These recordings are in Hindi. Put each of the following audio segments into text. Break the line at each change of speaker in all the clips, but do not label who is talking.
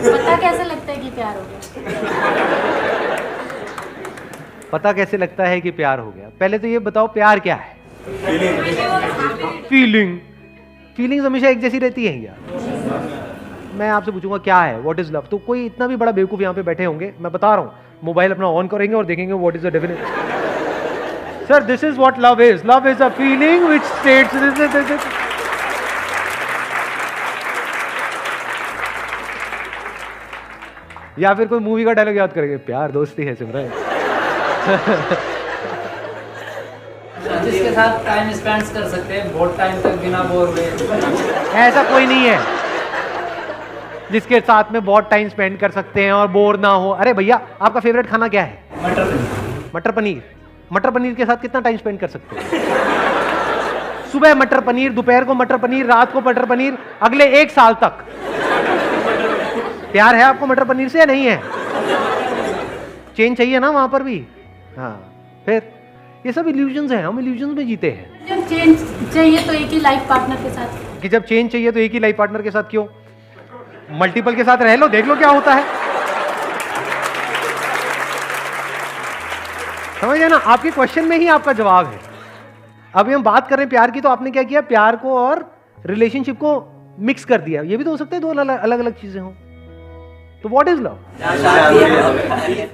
पता कैसे लगता है कि प्यार हो गया?
पता कैसे लगता है कि प्यार हो गया? पहले तो ये बताओ प्यार क्या है? फीलिंग्स हमेशा एक जैसी रहती है क्या? मैं आपसे पूछूंगा क्या है, व्हाट इज लव, तो कोई इतना भी बड़ा बेवकूफ यहाँ पे बैठे होंगे, मैं बता रहा हूँ, मोबाइल अपना ऑन करेंगे और देखेंगे what is the definition. Sir this is what love is a feeling which states. या फिर कोई मूवी का डायलॉग याद करेंगे, प्यार दोस्ती है सिमरन।
जिसके साथ टाइम स्पेंड कर सकते हैं बहुत टाइम तक बिना बोर हुए।
ऐसा कोई नहीं है जिसके साथ में बहुत टाइम स्पेंड कर सकते हैं और बोर ना हो। अरे भैया आपका फेवरेट खाना क्या है?
मटर पनीर।
मटर पनीर। मटर पनीर के साथ कितना टाइम स्पेंड कर सकते हैं? सुबह मटर पनीर, दोपहर को मटर पनीर, रात को मटर पनीर, अगले 1 साल तक। प्यार है आपको मटर पनीर से या नहीं है? चेंज चाहिए ना वहां पर भी। हाँ, फिर ये सब इल्यूजन्स हैं, हम इल्यूजन्स में जीते हैं।
जब चेंज चाहिए तो एक ही लाइफ पार्टनर के साथ।
कि जब चेंज चाहिए तो एक ही लाइफ पार्टनर के साथ क्यों? मल्टीपल के साथ रह लो, देख लो क्या होता है। समझे ना? आपके क्वेश्चन में ही आपका जवाब है। अभी हम बात कर रहे हैं प्यार की, तो आपने क्या किया, प्यार को और रिलेशनशिप को मिक्स कर दिया। ये भी तो हो सकता है दो अलग अलग चीजें हों। तो व्हाट इज लव?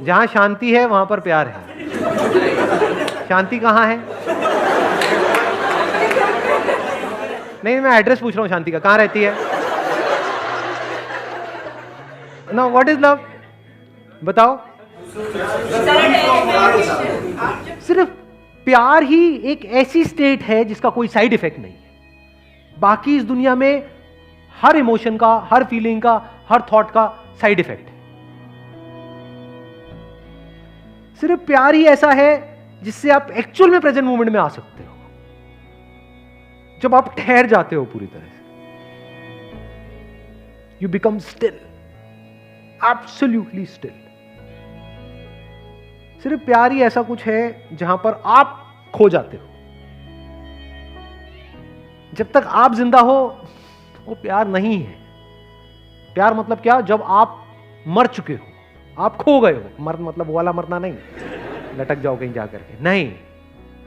जहां शांति है वहां पर प्यार है। शांति कहां है? नहीं, मैं एड्रेस पूछ रहा हूं शांति का, कहां रहती है ना? व्हाट इज लव बताओ? सिर्फ प्यार ही एक ऐसी स्टेट है जिसका कोई साइड इफेक्ट नहीं है। बाकी इस दुनिया में हर इमोशन का, हर फीलिंग का, हर थॉट का साइड इफेक्ट है। सिर्फ प्यार ही ऐसा है जिससे आप एक्चुअल में प्रेजेंट मोमेंट में आ सकते हो, जब आप ठहर जाते हो पूरी तरह से। You become still, absolutely still. सिर्फ प्यार ही ऐसा कुछ है जहां पर आप खो जाते हो। जब तक आप जिंदा हो वो प्यार नहीं है। प्यार मतलब क्या? जब आप मर चुके हो, आप खो गए हो। मर मतलब वो वाला मरना नहीं, लटक जाओ कहीं जाकर के, नहीं।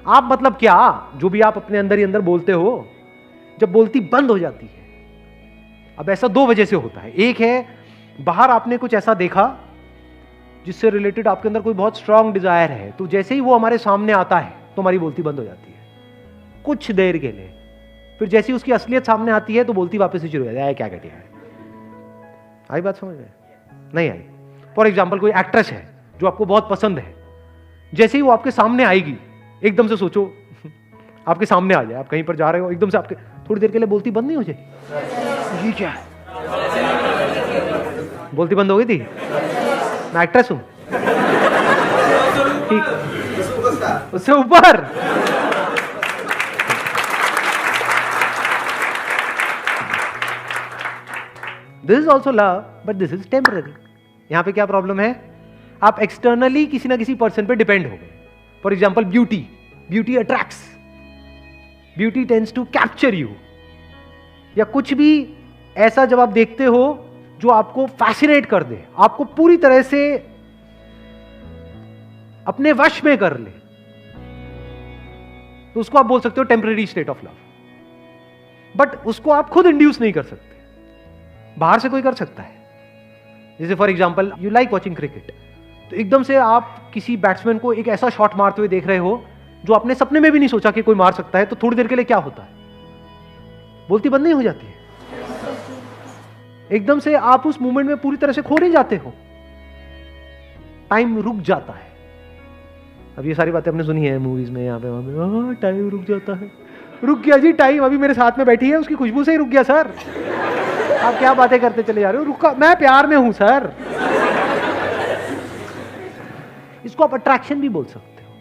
आप मतलब क्या? जो भी आप अपने अंदर ही अंदर बोलते हो, जब बोलती बंद हो जाती है। अब ऐसा 2 वजह से होता है। एक है बाहर आपने कुछ ऐसा देखा जिससे रिलेटेड आपके अंदर कोई बहुत स्ट्रांग डिजायर है, तो जैसे ही वो हमारे सामने आता है तो हमारी बोलती बंद हो जाती है कुछ देर के लिए। फिर जैसी उसकी असलियत सामने आती है तो बोलती वापस से शुरू हो जाती है। क्या कहती है? आई बात समझ में? नहीं आई? फॉर एग्जाम्पल कोई एक्ट्रेस है जो आपको बहुत पसंद है, जैसे ही वो आपके सामने आएगी, एकदम से सोचो आपके सामने आ जाए, आप कहीं पर जा रहे हो, एकदम से आपके थोड़ी देर के लिए बोलती बंद नहीं हो जाए? ये क्या है? बोलती बंद हो गई थी? मैं एक्ट्रेस हूं, ठीक, उससे ऊपर। This is also love but this is temporary. यहां पे क्या प्रॉब्लम है? आप एक्सटर्नली किसी ना किसी पर्सन पे डिपेंड हो गए। For example beauty attracts, beauty tends to capture you. या कुछ भी ऐसा जब आप देखते हो जो आपको फैसिनेट कर दे, आपको पूरी तरह से अपने वश में कर ले, तो उसको आप बोल सकते हो temporary state of love. But उसको आप खुद इंड्यूस नहीं कर सकते, बाहर से कोई कर सकता है। जैसे for example you like watching cricket, तो एकदम से आप किसी बैट्समैन को एक ऐसा शॉट मारते हुए देख रहे हो जो आपने सपने में भी नहीं सोचा कि कोई मार सकता है, तो थोड़ी देर के लिए क्या होता है? बोलती बंद नहीं हो जाती है? एकदम से आप उस मूवमेंट में पूरी तरह से खो नहीं जाते हो, टाइम रुक जाता है। अब ये सारी बातें हमने सुनी है मूवीज में, यहाँ पे वहां पे, टाइम रुक जाता है। रुक गया जी टाइम, अभी मेरे साथ में बैठी है, उसकी खुशबू से ही रुक गया सर। आप क्या बातें करते चले जा रहे हो? रुका, मैं प्यार में हूं सर। इसको आप अट्रैक्शन भी बोल सकते हो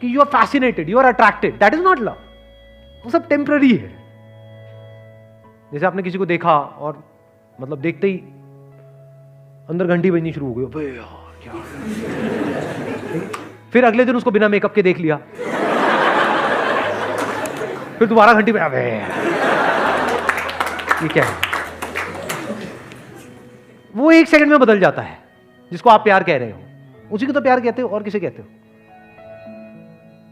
कि you are fascinated, you are attracted, that is not love. वो सब टेम्पररी है। जैसे आपने किसी को देखा और मतलब देखते ही अंदर घंटी बजनी शुरू हो गई, अबे यार क्या। फिर अगले दिन उसको बिना मेकअप के देख लिया, फिर दोबारा घंटी बजा, ये क्या है? वो 1 सेकंड में बदल जाता है, जिसको आप प्यार कह रहे हो, उसी को तो प्यार कहते हो, और किसे कहते हो?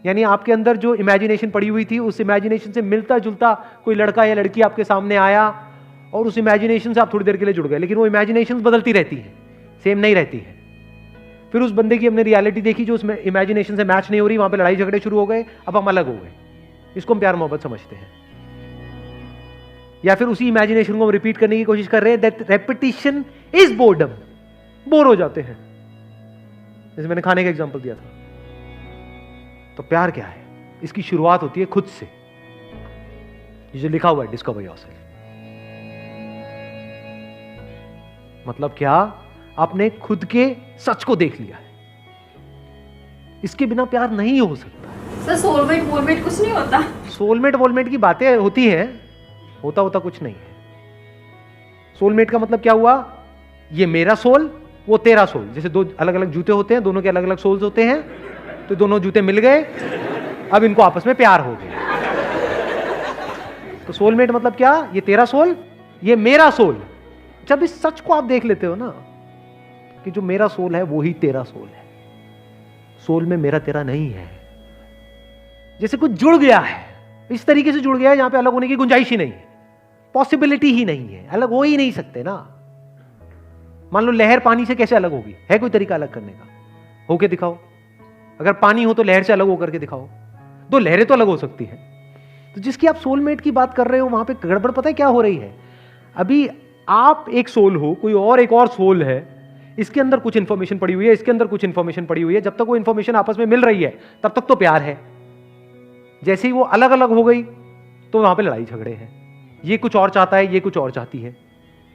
यानी आपके अंदर जो इमेजिनेशन पड़ी हुई थी, उस इमेजिनेशन से मिलता जुलता कोई लड़का या लड़की आपके सामने आया और उस इमेजिनेशन से आप थोड़ी देर के लिए जुड़ गए, लेकिन वो इमेजिनेशन बदलती रहती है, सेम नहीं रहती है। फिर उस बंदे की हमने रियलिटी देखी जो उसमें इमेजिनेशन से मैच नहीं हो रही, वहां पे लड़ाई झगड़े शुरू हो गए, अब हम अलग हो गए। इसको हम प्यार मोहब्बत समझते हैं। या फिर उसी इमेजिनेशन को हम रिपीट करने की कोशिश कर रहे हैं, that repetition is boredom, bore हो जाते हैं। जैसे मैंने खाने का एग्जांपल दिया था। तो प्यार क्या है? इसकी शुरुआत होती है खुद से, जो लिखा हुआ है डिस्कवर योरसेल्फ। मतलब क्या? आपने खुद के सच को देख लिया है। इसके बिना प्यार नहीं हो सकता।
सर सोलमेट वोलमेट कुछ नहीं होता?
सोलमेट वोलमेट की बातें होती हैं, होता कुछ नहीं है। सोलमेट का मतलब क्या हुआ? ये मेरा सोल, वो तेरा सोल। जैसे दो अलग अलग जूते होते हैं, दोनों के अलग अलग सोल्स होते हैं, तो दोनों जूते मिल गए, अब इनको आपस में प्यार हो गया। तो सोलमेट मतलब क्या? ये तेरा सोल, ये मेरा सोल। जब इस सच को आप देख लेते हो ना कि जो मेरा सोल है वो ही तेरा सोल है, सोल में मेरा तेरा नहीं है। जैसे कुछ जुड़ गया है, इस तरीके से जुड़ गया है जहां पे अलग होने की गुंजाइश ही नहीं है, पॉसिबिलिटी ही नहीं है, अलग हो ही नहीं सकते ना। मान लो लहर पानी से कैसे अलग होगी? है कोई तरीका अलग करने का? होके दिखाओ। अगर पानी हो तो लहर से अलग होकर के दिखाओ। दो लहरें तो अलग हो सकती हैं। तो जिसकी आप सोलमेट की बात कर रहे हो, वहां पे गड़बड़ पता है क्या हो रही है? अभी आप एक सोल हो, कोई और एक और सोल है, इसके अंदर कुछ इंफॉर्मेशन पड़ी हुई है, इसके अंदर कुछ इंफॉर्मेशन पड़ी हुई है। जब तक वो इंफॉर्मेशन आपस में मिल रही है तब तक तो प्यार है। जैसे ही वो अलग अलग हो गई तो वहां पे लड़ाई झगड़े हैं। ये कुछ और चाहता है, ये कुछ और चाहती है।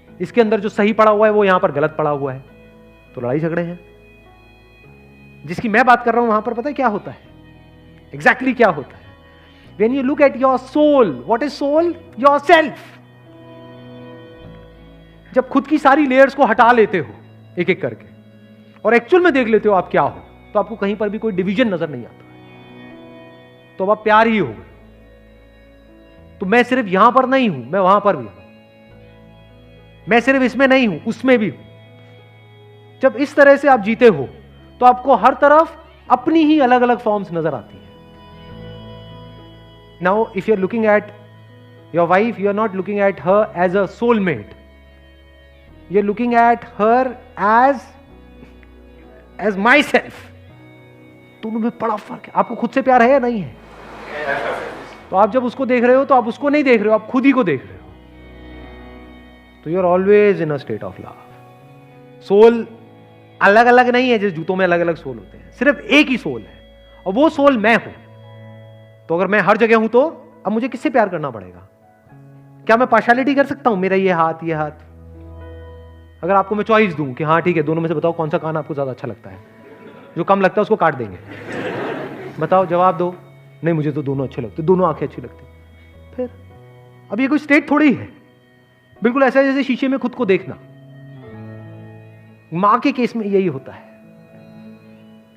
इसके अंदर जो सही पड़ा हुआ है वो यहां पर गलत पड़ा हुआ है, तो लड़ाई झगड़े हैं। जिसकी मैं बात कर रहा हूं वहां पर पता है क्या होता है? एग्जैक्टली क्या होता है? When you look at your soul, what is soul? Yourself. जब खुद की सारी लेयर्स को हटा लेते हो एक एक करके और एक्चुअल में देख लेते हो आप क्या हो, तो आपको कहीं पर भी कोई डिवीजन नजर नहीं आता, तो अब आप प्यार ही हो गए। तो मैं सिर्फ यहां पर नहीं हूं, मैं वहां पर भी हूं। मैं सिर्फ इसमें नहीं हूं, उसमें भी हूं। जब इस तरह से आप जीते हो तो आपको हर तरफ अपनी ही अलग अलग फॉर्म्स नजर आती है। Now, if you're looking at your wife, you're not looking at her as a soulmate. You're looking at her as myself. दोनों में बड़ा फर्क है। आपको खुद से प्यार है या नहीं है? तो आप जब उसको देख रहे हो तो आप उसको नहीं देख रहे हो, आप खुद ही को देख रहे हो। तो you're always in a state of love. Soul अलग अलग नहीं है, जैसे जूतों में अलग अलग सोल होते हैं, सिर्फ एक ही सोल है और वो सोल मैं हूं। तो अगर मैं हर जगह हूं तो अब मुझे किससे प्यार करना पड़ेगा? क्या मैं पार्शियलिटी कर सकता हूं? मेरा ये हाथ, ये हाथ। अगर आपको मैं चॉइस दूं कि हाँ ठीक है, दोनों में से बताओ कौन सा कान आपको ज्यादा अच्छा लगता है, जो कम लगता है उसको काट देंगे। बताओ, जवाब दो। नहीं, मुझे तो दोनों अच्छे लगते, दोनों आंखें अच्छी लगती। फिर अब ये कोई स्टेट थोड़ी है, बिल्कुल ऐसा है जैसे शीशे में खुद को देखना। मां के केस में यही होता है,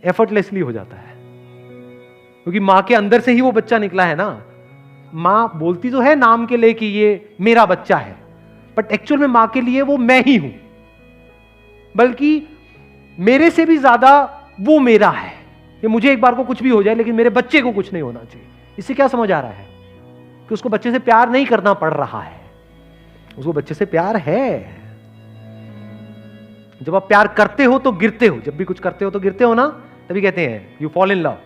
एफर्टलेसली हो जाता है, क्योंकि मां के अंदर से ही वो बच्चा निकला है ना। मां बोलती तो है नाम के लिए कि ये मेरा बच्चा है, बट एक्चुअल में मां के लिए वो मैं ही हूं, बल्कि मेरे से भी ज्यादा वो मेरा है। कि मुझे एक बार को कुछ भी हो जाए लेकिन मेरे बच्चे को कुछ नहीं होना चाहिए। इससे क्या समझ आ रहा है? कि उसको बच्चे से प्यार नहीं करना पड़ रहा है, उसको बच्चे से प्यार है। जब आप प्यार करते हो तो गिरते हो, जब भी कुछ करते हो तो गिरते हो ना, तभी कहते हैं यू फॉल इन लव।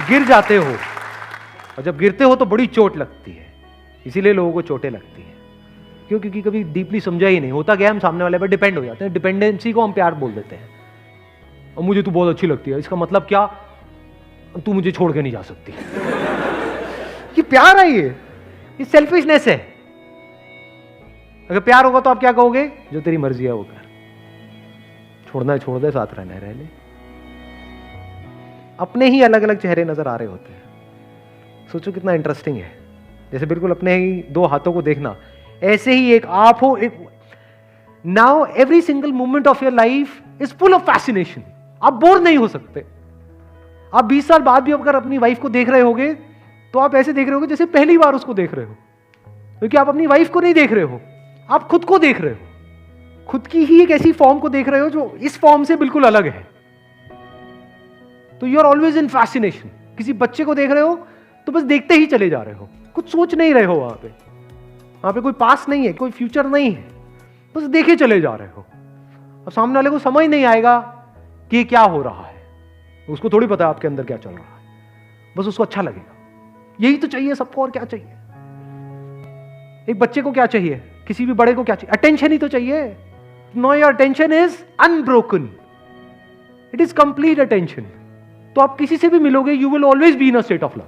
गिर जाते हो, और जब गिरते हो तो बड़ी चोट लगती है। इसीलिए लोगों को चोटें लगती हैं। क्यों? क्योंकि कभी डीपली समझा ही नहीं होता। क्या हम सामने वाले पर डिपेंड हो जाते हैं, डिपेंडेंसी को हम प्यार बोल देते हैं। और मुझे तू बहुत अच्छी लगती है, इसका मतलब क्या? तू मुझे छोड़ के नहीं जा सकती। ये प्यार है? ये सेल्फिशनेस है। अगर प्यार होगा तो आप क्या कहोगे? जो तेरी मर्जी है वो कर, छोड़ना है छोड़ दे, साथ रहना है रह ले। अपने ही अलग अलग चेहरे नजर आ रहे होते हैं। सोचो कितना इंटरेस्टिंग है। जैसे बिल्कुल अपने ही दो हाथों को देखना, ऐसे ही एक आप हो, एक now every single moment of your life is full of fascination. आप बोर नहीं हो सकते। आप 20 साल बाद भी अगर अपनी वाइफ को देख रहे होगे तो आप ऐसे देख रहे हो जैसे पहली बार उसको देख रहे हो, क्योंकि आप अपनी वाइफ को नहीं देख रहे हो, आप खुद को देख रहे हो, खुद की ही एक ऐसी फॉर्म को देख रहे हो जो इस फॉर्म से बिल्कुल अलग है। तो you are always in fascination. किसी बच्चे को देख रहे हो तो बस देखते ही चले जा रहे हो, कुछ सोच नहीं रहे हो, वहां पे कोई पास नहीं है, कोई फ्यूचर नहीं है, बस देखे चले जा रहे हो। अब सामने वाले को समझ नहीं आएगा कि ये क्या हो रहा है, उसको थोड़ी पता है आपके अंदर क्या चल रहा है, बस उसको अच्छा लगेगा। यही तो चाहिए सबको, और क्या चाहिए? एक बच्चे को क्या चाहिए, किसी भी बड़े को क्या चाहिए? अटेंशन ही तो चाहिए। No, your attention is unbroken, it is complete attention. तो आप किसी से भी मिलोगे, you will always be in a state of love.